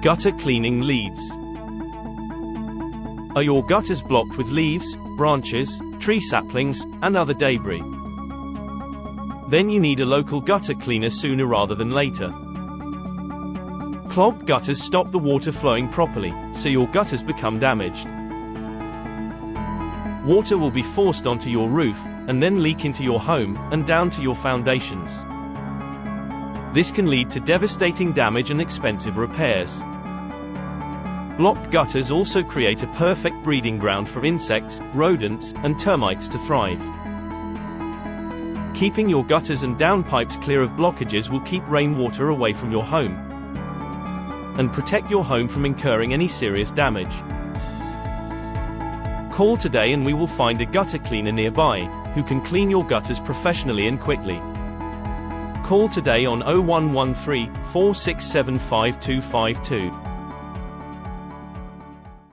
Gutter cleaning leads. Are your gutters blocked with leaves, branches, tree saplings, and other debris? Then you need a local gutter cleaner sooner rather than later. Clogged gutters stop the water flowing properly, so your gutters become damaged. Water will be forced onto your roof, and then leak into your home, and down to your foundations. This can lead to devastating damage and expensive repairs. Blocked gutters also create a perfect breeding ground for insects, rodents, and termites to thrive. Keeping your gutters and downpipes clear of blockages will keep rainwater away from your home and protect your home from incurring any serious damage. Call today and we will find a gutter cleaner nearby, who can clean your gutters professionally and quickly. Call today on 0113 467 5252.